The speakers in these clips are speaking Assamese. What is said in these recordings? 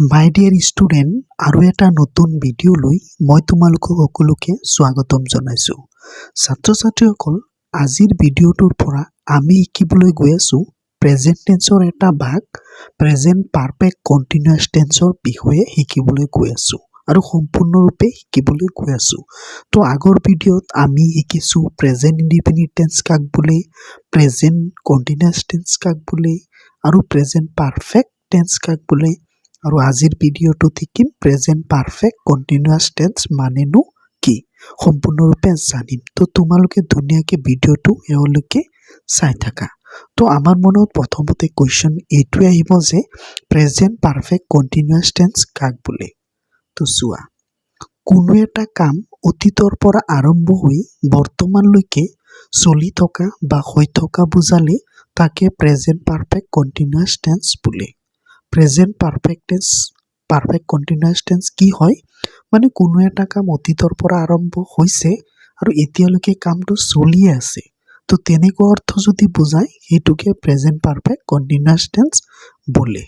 মাই ডিয়াৰ ষ্টুডেণ্ট আৰু এটা নতুন ভিডিঅ' লৈ মই তোমালোকক সকলোকে স্বাগতম জনাইছোঁ। ছাত্ৰ ছাত্ৰীসকল, আজিৰ ভিডিঅ'টোৰ পৰা আমি শিকিবলৈ গৈ আছোঁ প্ৰেজেণ্ট টেন্সৰ এটা ভাগ প্ৰেজেণ্ট পাৰফেক্ট কণ্টিনিউয়াছ টেন্সৰ বিষয়ে শিকিবলৈ গৈ আছোঁ আৰু সম্পূৰ্ণৰূপে শিকিবলৈ গৈ আছোঁ। তো আগৰ ভিডিঅ'ত আমি শিকিছোঁ প্ৰেজেণ্ট ইনডিফিনিট টেন্স কাক বোলে, প্ৰেজেণ্ট কণ্টিনিউয়াছ টেন্স কাক বোলে আৰু প্ৰেজেণ্ট পাৰফেক্ট টেন্স কাক বোলে। আৰু আজিৰ ভিডিঅ'টো শিকিম প্ৰেজেণ্ট পাৰফেক্ট কণ্টিনিউয়াছ টেন্স মানেনো কি সম্পূৰ্ণৰূপে জানিম। তো তোমালোকে ধুনীয়াকৈ ভিডিঅ'টো এওঁলৈকে চাই থাকা। তো আমাৰ মনত প্ৰথমতে কুৱেশ্যন এইটোৱে আহিব যে প্ৰেজেণ্ট পাৰফেক্ট কণ্টিনিউয়াছ টেন্স কাক বোলে। তো চোৱা, কোনো এটা কাম অতীতৰ পৰা আৰম্ভ হৈ বৰ্তমানলৈকে চলি থকা বা হৈ থকা বুজালে তাকে প্ৰেজেণ্ট পাৰফেক্ট কণ্টিনিউয়াছ টেন্স বোলে। প্ৰেজেণ্ট পাৰফেক্ট কণ্টিনিউয়াছ টেন্স কি হয়, মানে কোনো এটা কাম অতীতৰ পৰা আৰম্ভ হৈছে আৰু এতিয়ালৈকে কামটো চলিয়ে আছে। তো তেনেকুৱা অৰ্থ যদি বুজায় সেইটোকে প্ৰেজেণ্ট পাৰফেক্ট কণ্টিনিউয়াছ টেন্স বোলে।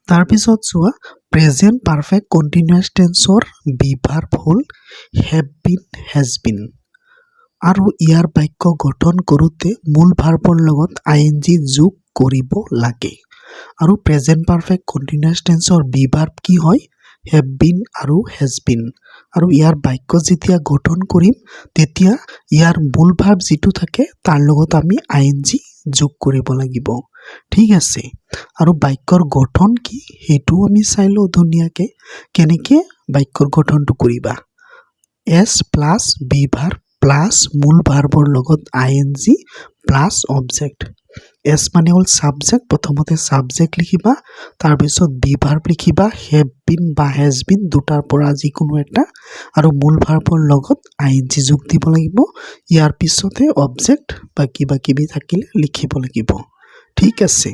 তাৰপিছত চোৱা, প্ৰেজেণ্ট পাৰফেক্ট কণ্টিনিউয়াছ টেন্সৰ বিভাৰ্ব হ'ল হেভ বিন, হেজ বিন আৰু ইয়াৰ বাক্য গঠন কৰোঁতে মূল ভাৰ্বৰ লগত আইএনজি যোগ কৰিব লাগে। আৰু প্ৰেজেণ্ট পাৰফেক্ট কণ্টিনিউয়াছ টেন্সৰ বিভাৰ্ব কি হয়, হেভ বিন আৰু হেজ বিন। আৰু ইয়াৰ বাক্য যেতিয়া গঠন কৰিম তেতিয়া ইয়াৰ মূল ভাৰ্ব যিটো থাকে তাৰ লগত আমি আইএনজি যোগ কৰিব লাগিব। ঠিক আছে, আৰু বাক্যৰ গঠন কি সেইটোও আমি চাই লওঁ ধুনীয়াকৈ। কেনেকৈ বাক্যৰ গঠনটো কৰিবা, এছ প্লাছ বিভাৰ্ব প্লাছ মূল ভাৰ্বৰ লগত আইএনজি প্লাছ অবজেক্ট। এছ মানে হ'ল ছাবজেক্ট, প্ৰথমতে ছাবজেক্ট লিখিবা, তাৰপিছত বিভাৰ্ব লিখিবা হেভ বিন বা হেজ বিন দুটাৰ পৰা যিকোনো এটা, আৰু মূল ভাৰ্বৰ লগত আইএনজি যোগ দিব লাগিব। ইয়াৰ পিছতে অবজেক্ট বা কিবা কিবি থাকিলে লিখিব লাগিব। ঠিক আছে,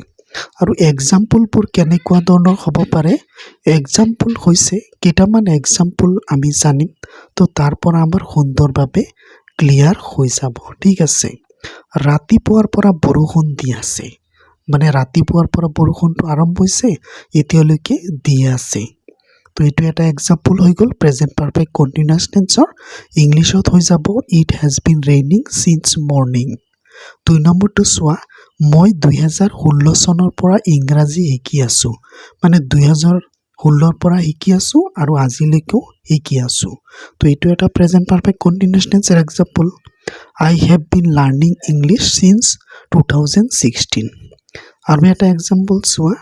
আৰু এক্সাম্পলবোৰ কেনেকুৱা ধৰণৰ হ'ব পাৰে, এক্সাম্পল হৈছে কেইটামান এক্সাম্পল আমি জানিম, তো তাৰ পৰা আমাৰ সুন্দৰভাৱে ক্লিয়াৰ হৈ যাব। ঠিক আছে, ৰাতিপুৱাৰ পৰা বৰষুণ দি আছে, মানে ৰাতিপুৱাৰ পৰা বৰষুণটো আৰম্ভ হৈছে এতিয়ালৈকে দি আছে। তো এইটো এটা এক্সাম্পল হৈ গ'ল প্ৰেজেণ্ট পাৰফেক্ট কণ্টিনিউয়াছ টেন্সৰ। ইংলিছত হৈ যাব it has been raining signs morning. 2 নম্বৰটো চোৱা, মই 2016 চনৰ পৰা ইংৰাজী শিকি আছোঁ, মানে 2016ৰ পৰা শিকি আছোঁ আৰু আজিলৈকেও শিকি আছোঁ। তো এইটো এটা প্ৰেজেণ্ট পাৰফেক্ট কণ্টিনিউয়াছ টেন্সৰ example. I have been learning English since 2016। আৰু এটা এক্সাম্পল চোৱা,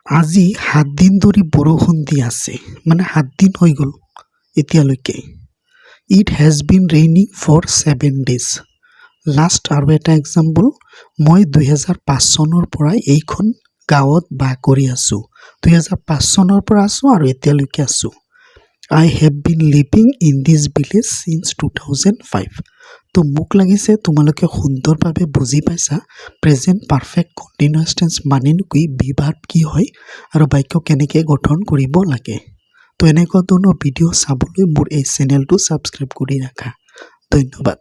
আজি 7 দিন ধৰি বৰষুণ দি আছে, মানে 7 দিন হৈ গ'ল এতিয়ালৈকে। It has been raining for 7 days। Last আৰু এটা এক্সাম্পল, মই 2005 চনৰ পৰা এইখন গাঁৱত বাস কৰি আছোঁ, 2005 চনৰ পৰা আছোঁ আৰু এতিয়ালৈকে আছোঁ। I have been living in this village since 2005। তো মোক লাগিছে তোমালোকে সুন্দৰভাৱে বুজি পাইছা প্ৰেজেণ্ট পাৰফেক্ট কণ্টিনিউয়াছ টেন্স মানেনো কি, বিভাৰ্ব কি হয় আৰু বাক্য কেনেকৈ গঠন কৰিব লাগে। তো এনেকুৱা ধৰণৰ ভিডিঅ' চাবলৈ মোৰ এই চেনেলটো ছাবস্ক্ৰাইব কৰি ৰাখা। ধন্যবাদ।